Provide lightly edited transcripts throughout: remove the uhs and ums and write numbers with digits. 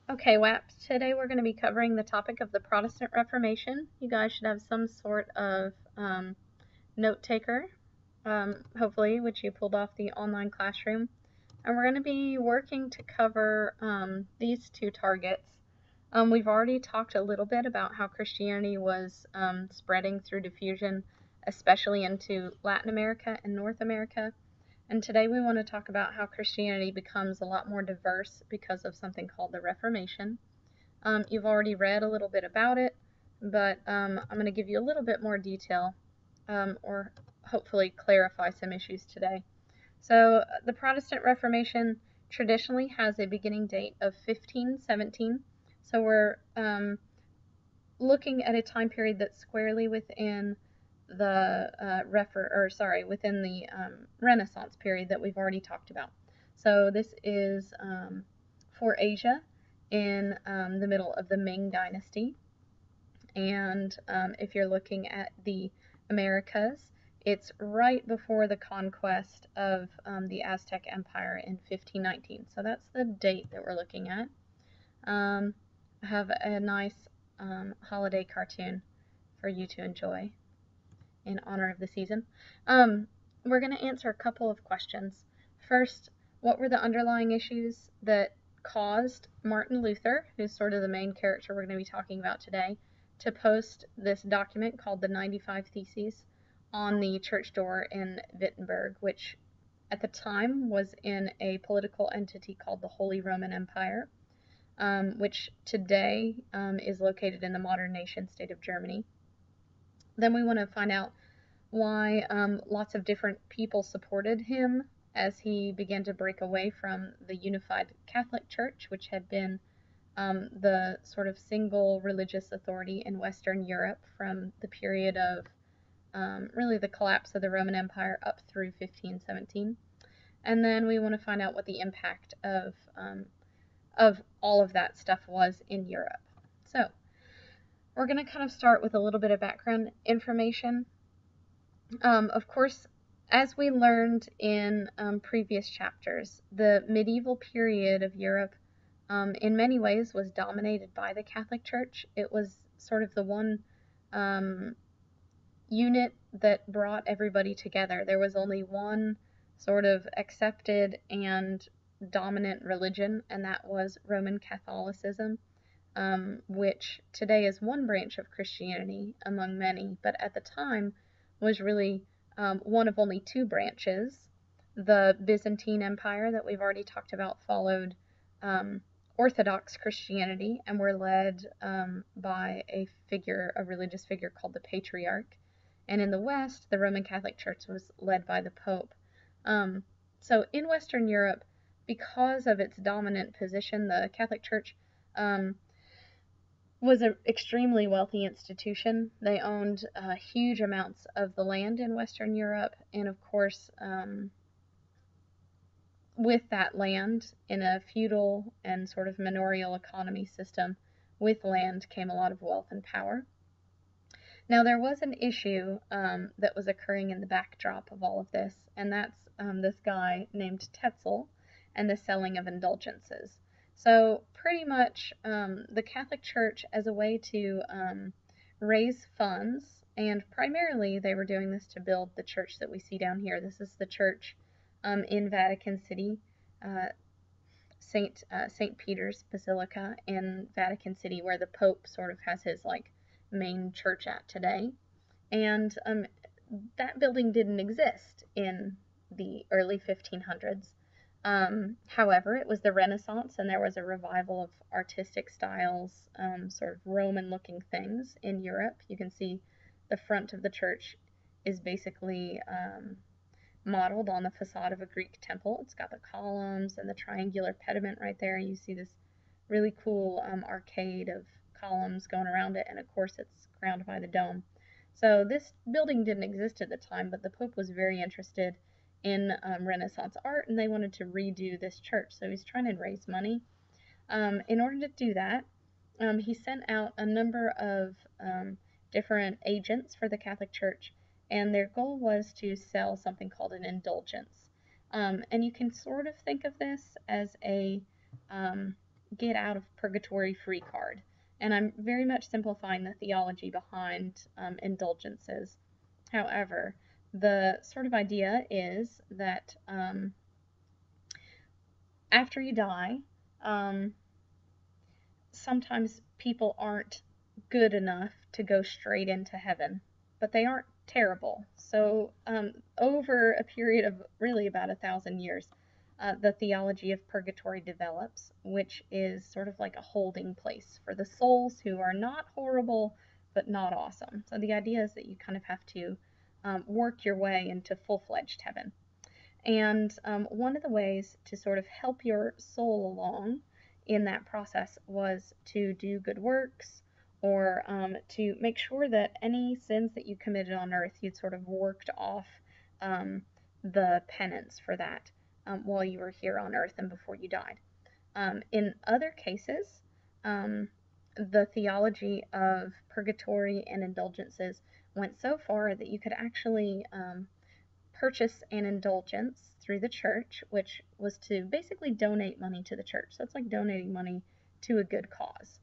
Okay, WAPs, today we're going to be covering the topic of the Protestant Reformation. You guys should have some sort of note taker, hopefully, which you pulled off the online classroom. And we're going to be working to cover these two targets. We've already talked a little bit about how Christianity was spreading through diffusion, especially into Latin America and North America. And today we want to talk about how Christianity becomes a lot more diverse because of something called the Reformation. You've already read a little bit about it, but I'm going to give you a little bit more detail or hopefully clarify some issues today. So, the Protestant Reformation traditionally has a beginning date of 1517. So, we're looking at a time period that's squarely within the within the Renaissance period that we've already talked about. So this is for Asia in the middle of the Ming Dynasty, and if you're looking at the Americas, it's right before the conquest of the Aztec Empire in 1519. So that's the date that we're looking at. I have a nice holiday cartoon for you to enjoy in honor of the season. We're going to answer a couple of questions. First, what were the underlying issues that caused Martin Luther, who's sort of the main character we're going to be talking about today, to post this document called the 95 Theses on the church door in Wittenberg, which at the time was in a political entity called the Holy Roman Empire, which today is located in the modern nation state of Germany. Then we want to find out why lots of different people supported him as he began to break away from the unified Catholic Church, which had been the sort of single religious authority in Western Europe from the period of really the collapse of the Roman Empire up through 1517. And then we want to find out what the impact of all of that stuff was in Europe. So we're going to kind of start with a little bit of background information. Of course, as we learned in previous chapters, the medieval period of Europe in many ways was dominated by the Catholic Church. It was sort of the one unit that brought everybody together. There was only one sort of accepted and dominant religion, and that was Roman Catholicism, which today is one branch of Christianity among many, but at the time was really one of only two branches. The Byzantine Empire that we've already talked about followed Orthodox Christianity and were led by a religious figure called the Patriarch. And in the West, the Roman Catholic Church was led by the Pope. So in Western Europe, because of its dominant position, the Catholic Church was an extremely wealthy institution. They owned huge amounts of the land in Western Europe, and of course, with that land in a feudal and sort of manorial economy system, with land came a lot of wealth and power. Now, there was an issue that was occurring in the backdrop of all of this, and that's this guy named Tetzel and the selling of indulgences. So pretty much the Catholic Church, as a way to raise funds, and primarily they were doing this to build the church that we see down here. This is the church in Vatican City, St. Peter's Basilica in Vatican City, where the Pope sort of has his main church at today. And that building didn't exist in the early 1500s. However, it was the Renaissance, and there was a revival of artistic styles, sort of Roman-looking things in Europe. You can see the front of the church is basically modeled on the facade of a Greek temple. It's got the columns and the triangular pediment right there. You see this really cool arcade of columns going around it, and of course it's crowned by the dome. So this building didn't exist at the time, but the Pope was very interested in Renaissance art, and they wanted to redo this church. So he's trying to raise money. In order to do that, he sent out a number of different agents for the Catholic Church, and their goal was to sell something called an indulgence. And you can sort of think of this as a get out of purgatory free card. And I'm very much simplifying the theology behind indulgences. However, the sort of idea is that after you die, sometimes people aren't good enough to go straight into heaven, but they aren't terrible. So, over a period of really about 1,000 years, the theology of purgatory develops, which is sort of like a holding place for the souls who are not horrible but not awesome. So, the idea is that you kind of have to work your way into full fledged heaven. And one of the ways to sort of help your soul along in that process was to do good works, or to make sure that any sins that you committed on earth, you'd sort of worked off the penance for that while you were here on earth and before you died. In other cases, the theology of purgatory and indulgences went so far that you could actually purchase an indulgence through the church, which was to basically donate money to the church. So it's like donating money to a good cause.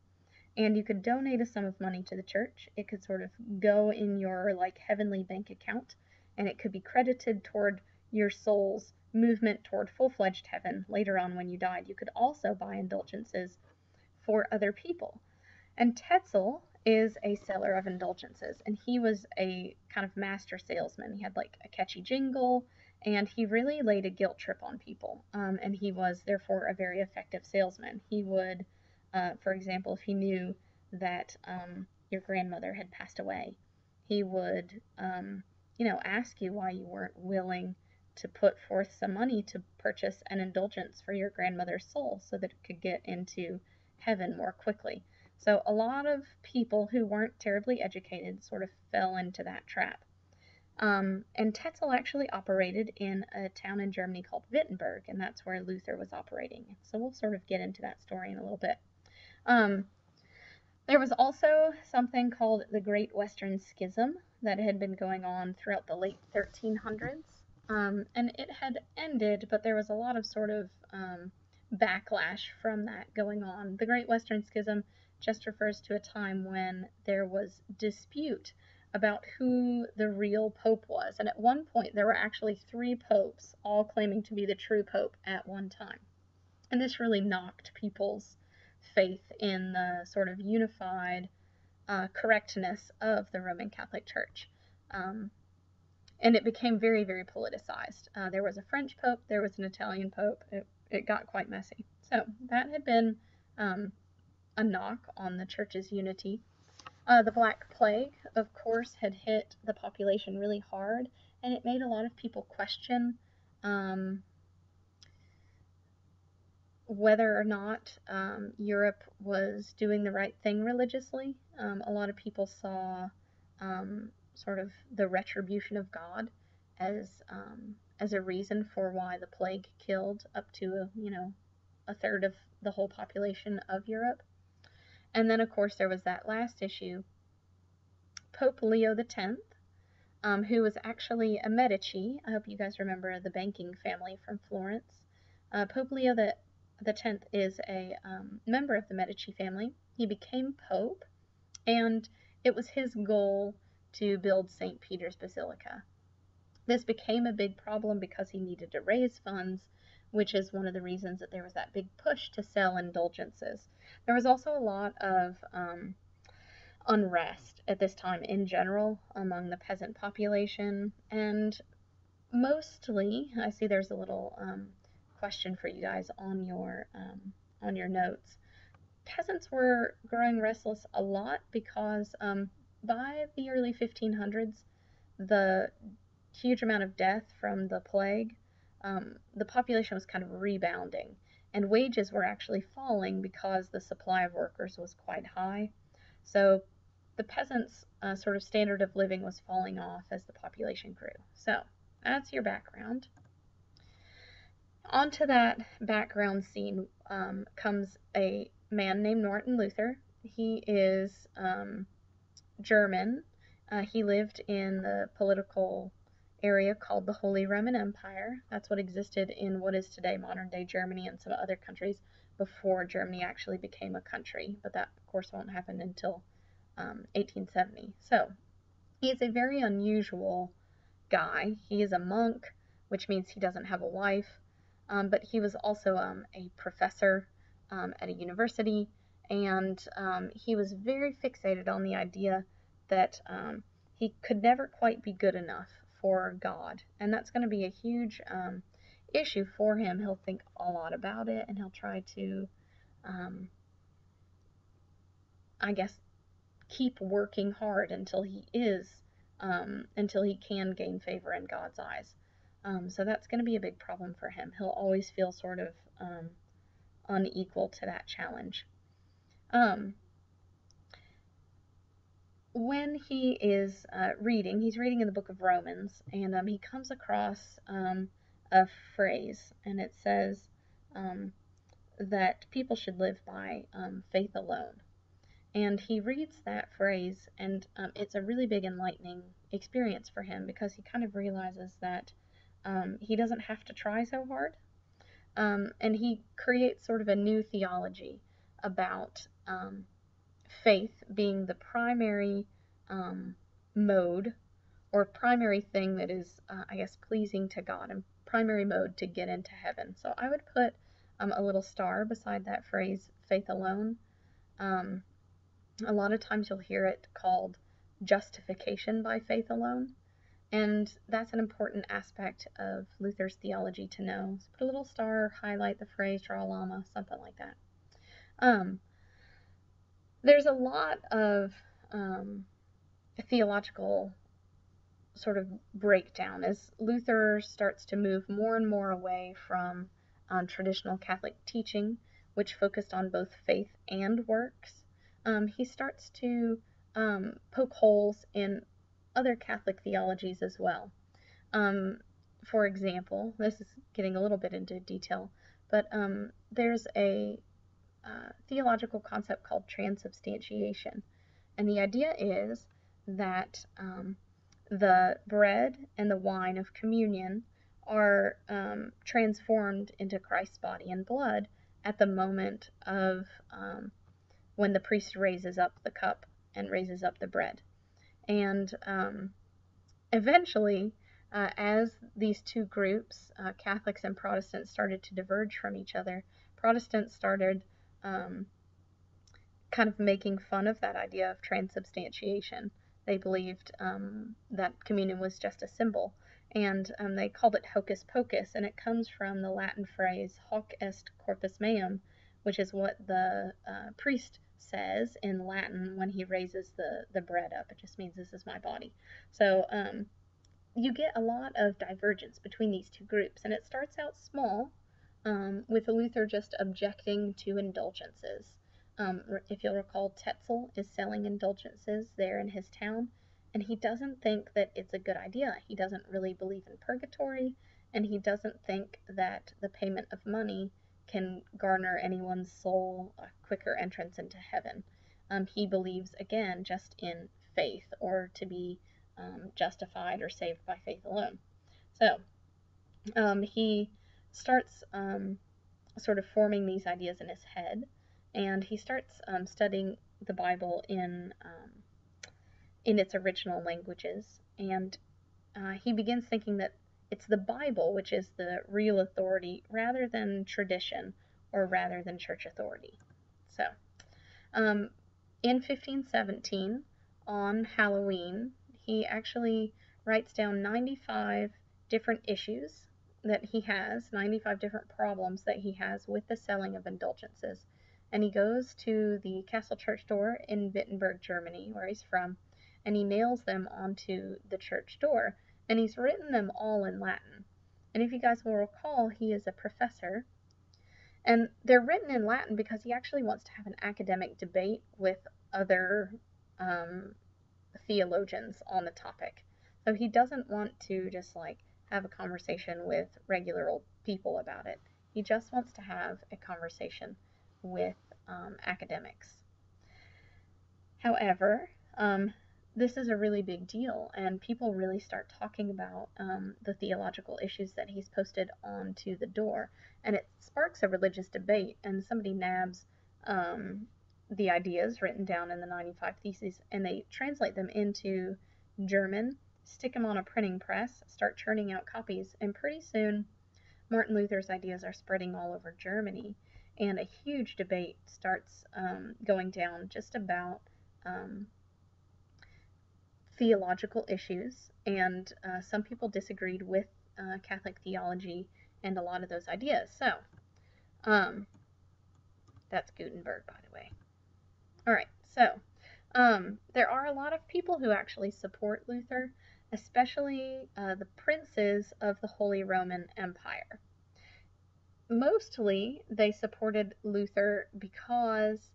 And you could donate a sum of money to the church. It could sort of go in your like heavenly bank account, and it could be credited toward your soul's movement toward full-fledged heaven later on when you died. You could also buy indulgences for other people. And Tetzel is a seller of indulgences, and he was a kind of master salesman. He had like a catchy jingle, and he really laid a guilt trip on people. And he was therefore a very effective salesman. He would, for example, if he knew that your grandmother had passed away, he would, ask you why you weren't willing to put forth some money to purchase an indulgence for your grandmother's soul so that it could get into heaven more quickly. So a lot of people who weren't terribly educated sort of fell into that trap. And Tetzel actually operated in a town in Germany called Wittenberg, and that's where Luther was operating. So we'll sort of get into that story in a little bit. There was also something called the Great Western Schism that had been going on throughout the late 1300s. And it had ended, but there was a lot of sort of backlash from that going on. The Great Western Schism just refers to a time when there was dispute about who the real pope was. And at one point, there were actually 3 popes, all claiming to be the true pope at one time. And this really knocked people's faith in the sort of unified correctness of the Roman Catholic Church. And it became very, very politicized. There was a French pope, there was an Italian pope. It got quite messy. So that had been a knock on the church's unity. The Black Plague, of course, had hit the population really hard, and it made a lot of people question whether or not Europe was doing the right thing religiously. A lot of people saw sort of the retribution of God as a reason for why the plague killed up to a third of the whole population of Europe. And then, of course, there was that last issue. Pope Leo X, who was actually a Medici. I hope you guys remember the banking family from Florence. Pope Leo X is a member of the Medici family. He became pope, and it was his goal to build St. Peter's Basilica. This became a big problem because he needed to raise funds, which is one of the reasons that there was that big push to sell indulgences. There was also a lot of unrest at this time in general among the peasant population, and mostly, I see there's a little question for you guys on your notes. Peasants were growing restless a lot because by the early 1500s, the huge amount of death from the plague, the population was kind of rebounding, and wages were actually falling because the supply of workers was quite high. So the peasants' sort of standard of living was falling off as the population grew. So that's your background. Onto that background scene comes a man named Martin Luther. He is German. He lived in the political area called the Holy Roman Empire. That's what existed in what is today modern-day Germany and some other countries before Germany actually became a country, but that, of course, won't happen until 1870. So he's a very unusual guy. He is a monk, which means he doesn't have a wife, but he was also a professor at a university, and he was very fixated on the idea that he could never quite be good enough for God, and that's going to be a huge issue for him. He'll think a lot about it, and he'll try to, I guess, keep working hard until he can gain favor in God's eyes. So that's going to be a big problem for him. He'll always feel sort of unequal to that challenge. When he is he's reading in the book of Romans, and he comes across a phrase, and it says that people should live by faith alone. And he reads that phrase, and it's a really big enlightening experience for him, because he kind of realizes that he doesn't have to try so hard. And he creates sort of a new theology about faith being the primary mode, or primary thing that is, I guess, pleasing to God, and primary mode to get into heaven. So I would put a little star beside that phrase, faith alone. A lot of times you'll hear it called justification by faith alone, and that's an important aspect of Luther's theology to know. So put a little star, highlight the phrase, draw a llama, something like that. There's a lot of theological sort of breakdown as Luther starts to move more and more away from traditional Catholic teaching, which focused on both faith and works. He starts to poke holes in other Catholic theologies as well. For example, this is getting a little bit into detail, but there's a theological concept called transubstantiation. And the idea is that the bread and the wine of communion are transformed into Christ's body and blood at the moment of when the priest raises up the cup and raises up the bread. And eventually, as these two groups, Catholics and Protestants, started to diverge from each other, Protestants started kind of making fun of that idea of transubstantiation. They believed that communion was just a symbol, and they called it hocus pocus, and it comes from the Latin phrase hoc est corpus meum, which is what the priest says in Latin when he raises the bread up. It just means, this is my body. So you get a lot of divergence between these two groups, and it starts out small, with Luther just objecting to indulgences. If you'll recall, Tetzel is selling indulgences there in his town, and he doesn't think that it's a good idea. He doesn't really believe in purgatory, and he doesn't think that the payment of money can garner anyone's soul a quicker entrance into heaven. He believes, again, just in faith, or to be justified or saved by faith alone. So he starts sort of forming these ideas in his head, and he starts studying the Bible in its original languages, and he begins thinking that it's the Bible which is the real authority, rather than tradition, or rather than church authority. So, in 1517, on Halloween, he actually writes down 95 different issues that he has, 95 different problems that he has with the selling of indulgences. And he goes to the castle church door in Wittenberg, Germany, where he's from, and he nails them onto the church door. And he's written them all in Latin. And if you guys will recall, he is a professor. And they're written in Latin because he actually wants to have an academic debate with other theologians on the topic. So he doesn't want to just have a conversation with regular old people about it. He just wants to have a conversation with academics. However, this is a really big deal, and people really start talking about the theological issues that he's posted onto the door, and it sparks a religious debate, and somebody nabs the ideas written down in the 95 Theses, and they translate them into German, stick them on a printing press, start churning out copies, and pretty soon Martin Luther's ideas are spreading all over Germany, and a huge debate starts going down just about theological issues, and some people disagreed with Catholic theology and a lot of those ideas. So, that's Gutenberg, by the way. All right, so there are a lot of people who actually support Luther, especially the princes of the Holy Roman Empire. Mostly, they supported Luther because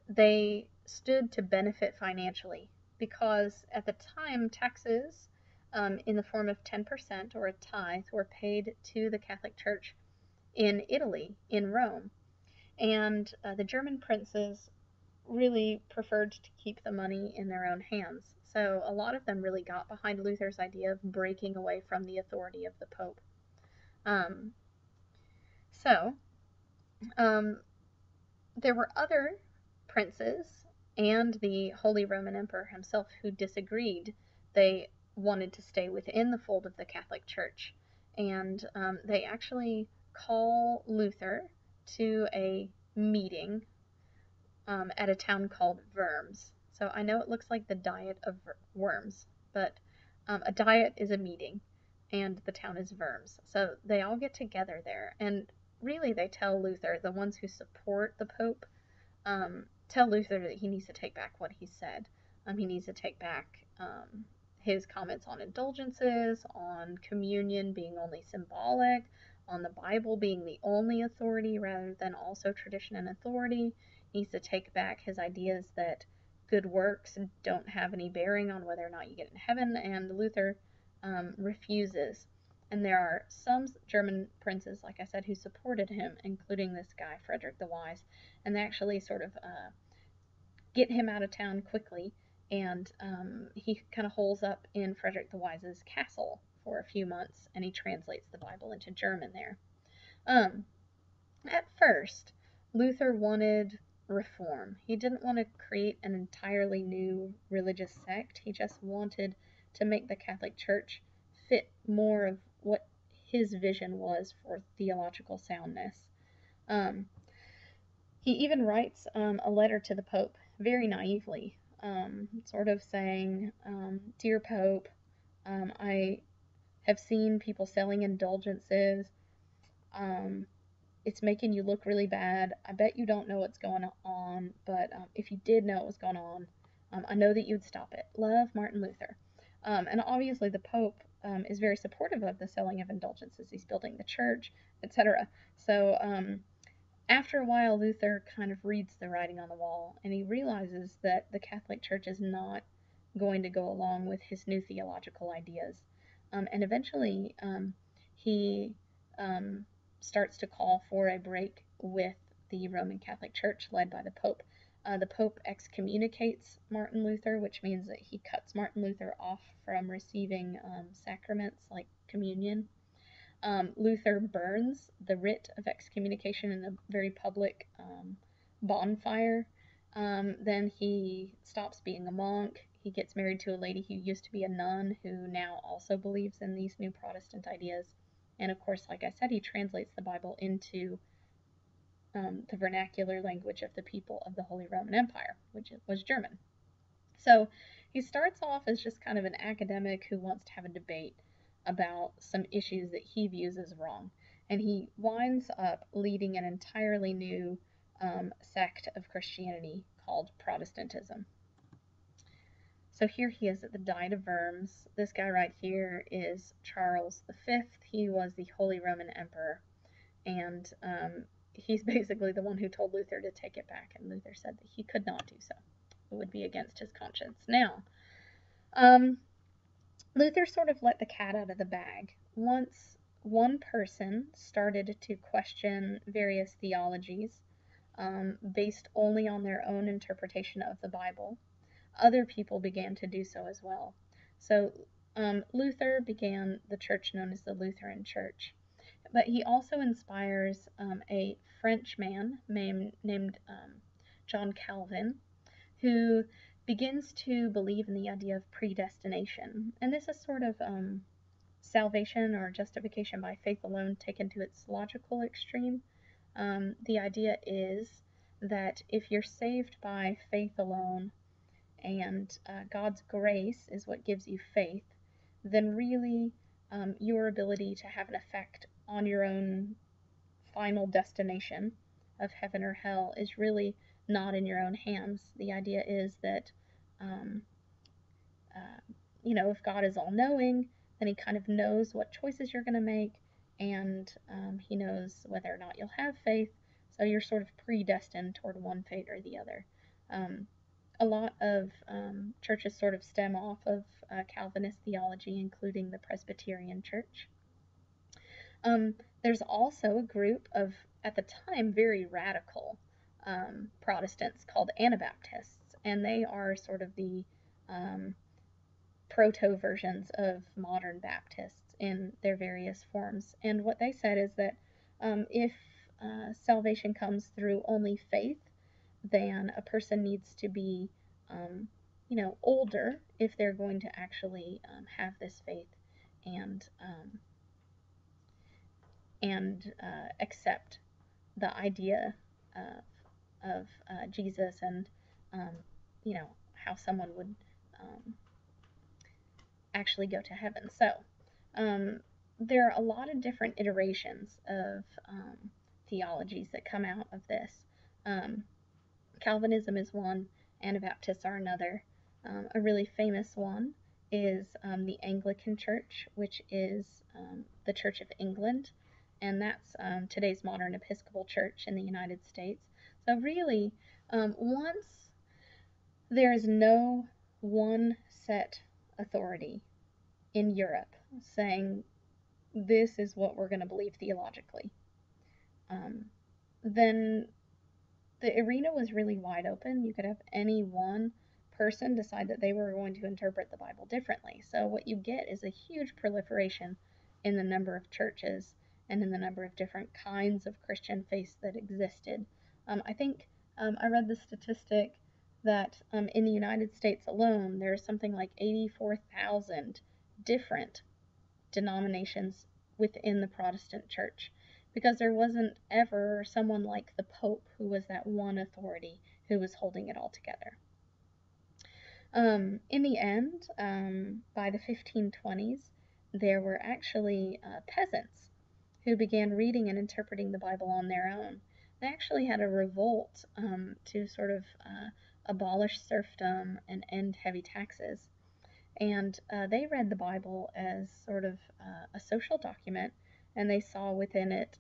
they stood to benefit financially, because at the time taxes in the form of 10% or a tithe were paid to the Catholic Church in Italy, in Rome, and the German princes really preferred to keep the money in their own hands. So a lot of them really got behind Luther's idea of breaking away from the authority of the Pope. So there were other princes and the Holy Roman Emperor himself who disagreed. They wanted to stay within the fold of the Catholic Church, and they actually call Luther to a meeting at a town called Worms. So I know it looks like the diet of worms, but a diet is a meeting, and the town is Worms. So they all get together there, and really they tell Luther, the ones who support the Pope, tell Luther that he needs to take back what he said. He needs to take back his comments on indulgences, on communion being only symbolic, on the Bible being the only authority rather than also tradition and authority. He needs to take back his ideas that good works don't have any bearing on whether or not you get in heaven, and Luther refuses. And there are some German princes, like I said, who supported him, including this guy, Frederick the Wise, and they actually sort of get him out of town quickly, and he kind of holes up in Frederick the Wise's castle for a few months, and he translates the Bible into German there. At first, Luther wanted reform. He didn't want to create an entirely new religious sect. He just wanted to make the Catholic Church fit more of what his vision was for theological soundness. He even writes a letter to the Pope, very naively, sort of saying, Dear Pope, I have seen people selling indulgences. It's making you look really bad. I bet you don't know what's going on, but if you did know what was going on, I know that you'd stop it. Love, Martin Luther. And obviously the Pope is very supportive of the selling of indulgences. He's building the church, etc. So after a while, Luther kind of reads the writing on the wall, and he realizes that the Catholic Church is not going to go along with his new theological ideas. And eventually, he starts to call for a break with the Roman Catholic Church led by the Pope. The Pope excommunicates Martin Luther, which means that he cuts Martin Luther off from receiving sacraments like communion. Luther burns the writ of excommunication in a very public bonfire. Then he stops being a monk. He gets married to a lady who used to be a nun, who now also believes in these new Protestant ideas. And of course, like I said, he translates the Bible into the vernacular language of the people of the Holy Roman Empire, which was German. So he starts off as just kind of an academic who wants to have a debate about some issues that he views as wrong. And he winds up leading an entirely new sect of Christianity called Protestantism. So here he is at the Diet of Worms. This guy right here is Charles V. He was the Holy Roman Emperor, and he's basically the one who told Luther to take it back, and Luther said that he could not do so. It would be against his conscience. Now, Luther sort of let the cat out of the bag. Once one person started to question various theologies based only on their own interpretation of the Bible, other people began to do so as well. So Luther began the church known as the Lutheran Church, but he also inspires a French man named John Calvin, who begins to believe in the idea of predestination. And this is sort of salvation or justification by faith alone taken to its logical extreme. The idea is that if you're saved by faith alone and God's grace is what gives you faith, then really your ability to have an effect on your own final destination of heaven or hell is really not in your own hands. The idea is that, um, if God is all knowing, then He kind of knows what choices you're going to make, and He knows whether or not you'll have faith. So you're sort of predestined toward one fate or the other. A lot of churches sort of stem off of Calvinist theology, including the Presbyterian Church. There's also a group of, at the time, very radical Protestants called Anabaptists, and they are sort of the proto versions of modern Baptists in their various forms. And what they said is that if salvation comes through only faith, then a person needs to be, older if they're going to actually have this faith and accept the idea of Jesus and, how someone would actually go to heaven. So there are a lot of different iterations of theologies that come out of this. Calvinism is one, Anabaptists are another. A really famous one is the Anglican Church, which is the Church of England, and that's today's modern Episcopal Church in the United States. So really, once there is no one set authority in Europe saying this is what we're going to believe theologically, then the arena was really wide open. You could have any one person decide that they were going to interpret the Bible differently. So what you get is a huge proliferation in the number of churches and in the number of different kinds of Christian faiths that existed. I think I read the statistic that in the United States alone, there's something like 84,000 different denominations within the Protestant Church, because there wasn't ever someone like the Pope who was that one authority who was holding it all together. In the end, by the 1520s, there were actually peasants who began reading and interpreting the Bible on their own. They actually had a revolt to sort of abolish serfdom and end heavy taxes. And they read the Bible as sort of a social document, and they saw within it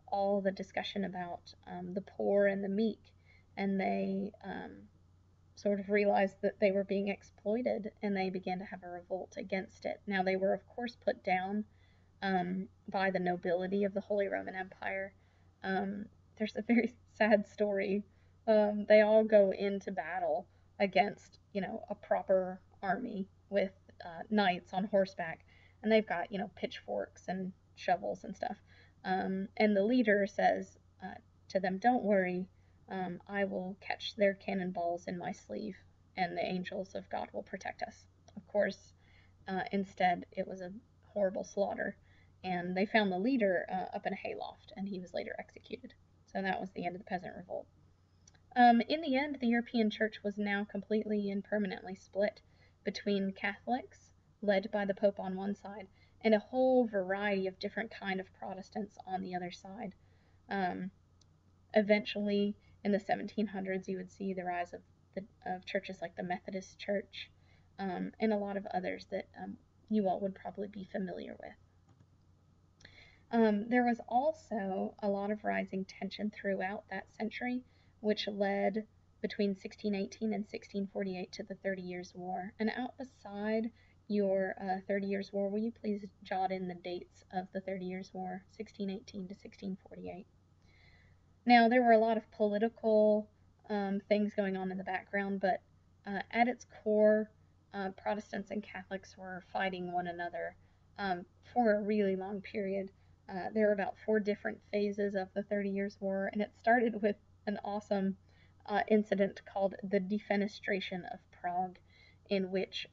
all the discussion about the poor and the meek, and they sort of realized that they were being exploited, and they began to have a revolt against it. Now, they were, of course, put down by the nobility of the Holy Roman Empire. There's a very sad story. They all go into battle against, a proper army with knights on horseback, and they've got, pitchforks and shovels and stuff. And the leader says to them, "Don't worry, I will catch their cannonballs in my sleeve, and the angels of God will protect us." Of course, instead, it was a horrible slaughter, and they found the leader up in a hayloft, and he was later executed. So that was the end of the peasant revolt. In the end, the European Church was now completely and permanently split between Catholics, led by the Pope on one side, and a whole variety of different kind of Protestants on the other side. Eventually, in the 1700s, you would see the rise of churches like the Methodist Church, and a lot of others that you all would probably be familiar with. There was also a lot of rising tension throughout that century, which led between 1618 and 1648 to the 30 Years' War. And out beside your 30 Years' War, will you please jot in the dates of the 30 Years' War, 1618 to 1648? Now, there were a lot of political things going on in the background, but at its core, Protestants and Catholics were fighting one another for a really long period. There were about 4 different phases of the 30 Years' War, and it started with an awesome incident called the Defenestration of Prague, in which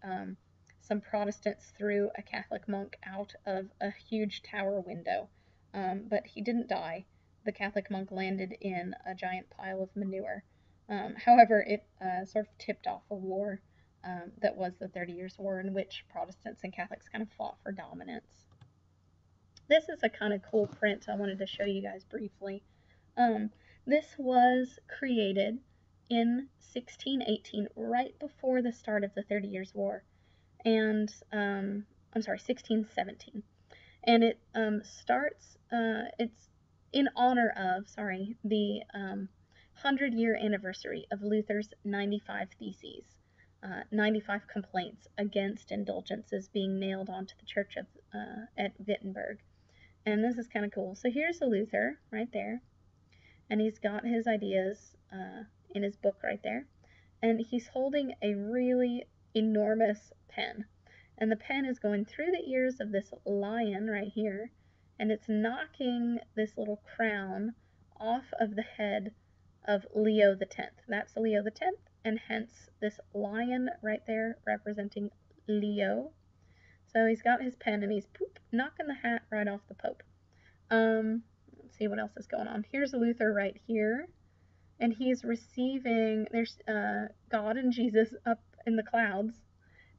some Protestants threw a Catholic monk out of a huge tower window, but he didn't die. The Catholic monk landed in a giant pile of manure. However, it sort of tipped off a war that was the 30 Years' War, in which Protestants and Catholics kind of fought for dominance. This is a kind of cool print I wanted to show you guys briefly. This was created in 1618, right before the start of the 30 Years' War, and 1617, and it starts. It's in honor of, the 100-year anniversary of Luther's 95 Theses, 95 complaints against indulgences being nailed onto the church of at Wittenberg. And this is kind of cool. So here's a Luther right there, and he's got his ideas in his book right there, and he's holding a really enormous pen, and the pen is going through the ears of this lion right here, and it's knocking this little crown off of the head of Leo the X. That's Leo the X, and hence this lion right there representing Leo. So he's got his pen, and he's knocking the hat right off the Pope. Let's see what else is going on. Here's Luther right here, and he's receiving, there's God and Jesus up in the clouds,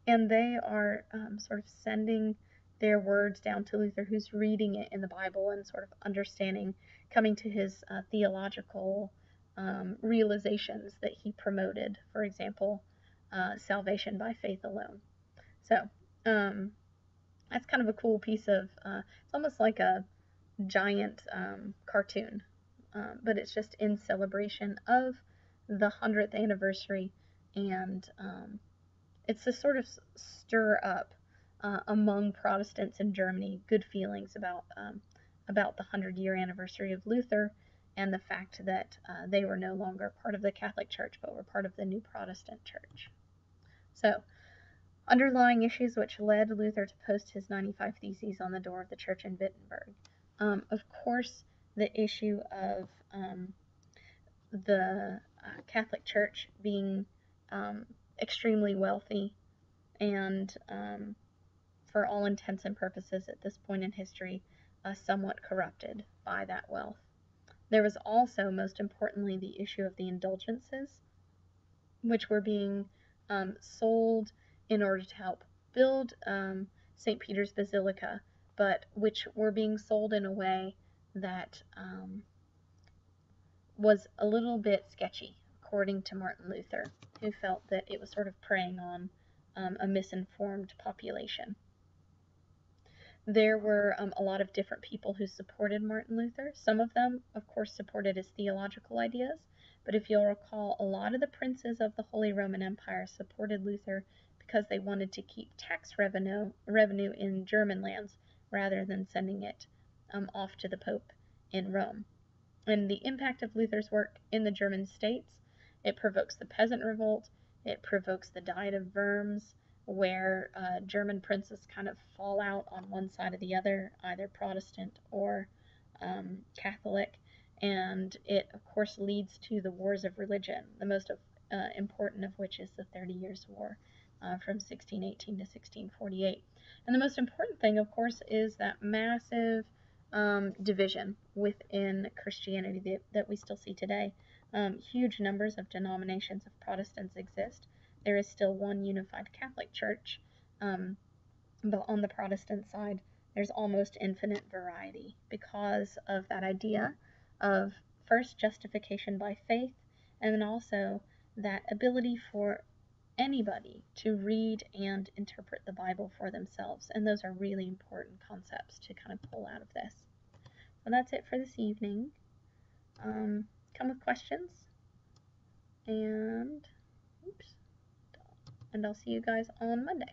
and they are sort of sending their words down to Luther, who's reading it in the Bible and sort of understanding, coming to his theological realizations that he promoted. For example, salvation by faith alone. So that's kind of a cool piece of, it's almost like a giant cartoon, but it's just in celebration of the 100th anniversary, and it's to sort of stir up among Protestants in Germany good feelings about the 100-year anniversary of Luther, and the fact that they were no longer part of the Catholic Church, but were part of the new Protestant Church. So, underlying issues which led Luther to post his 95 Theses on the door of the church in Wittenberg. Of course, the issue of the Catholic Church being extremely wealthy and, for all intents and purposes at this point in history, somewhat corrupted by that wealth. There was also, most importantly, the issue of the Indulgences, which were being sold in order to help build St. Peter's Basilica, but which were being sold in a way that was a little bit sketchy, according to Martin Luther, who felt that it was sort of preying on a misinformed population. There were a lot of different people who supported Martin Luther. Some of them, of course, supported his theological ideas, but if you'll recall, a lot of the princes of the Holy Roman Empire supported Luther because they wanted to keep tax revenue in German lands rather than sending it off to the Pope in Rome. And the impact of Luther's work in the German states, it provokes the peasant revolt, it provokes the Diet of Worms, where German princes kind of fall out on one side or the other, either Protestant or Catholic, and it, of course, leads to the wars of religion, the most important of which is the 30 Years' War from 1618 to 1648. And the most important thing, of course, is that massive division within Christianity that we still see today. Huge numbers of denominations of Protestants exist. There is still one unified Catholic Church, but on the Protestant side, there's almost infinite variety because of that idea of, first, justification by faith, and then also that ability for anybody to read and interpret the Bible for themselves. And those are really important concepts to kind of pull out of this. So that's it for this evening. Come with questions, and I'll see you guys on Monday.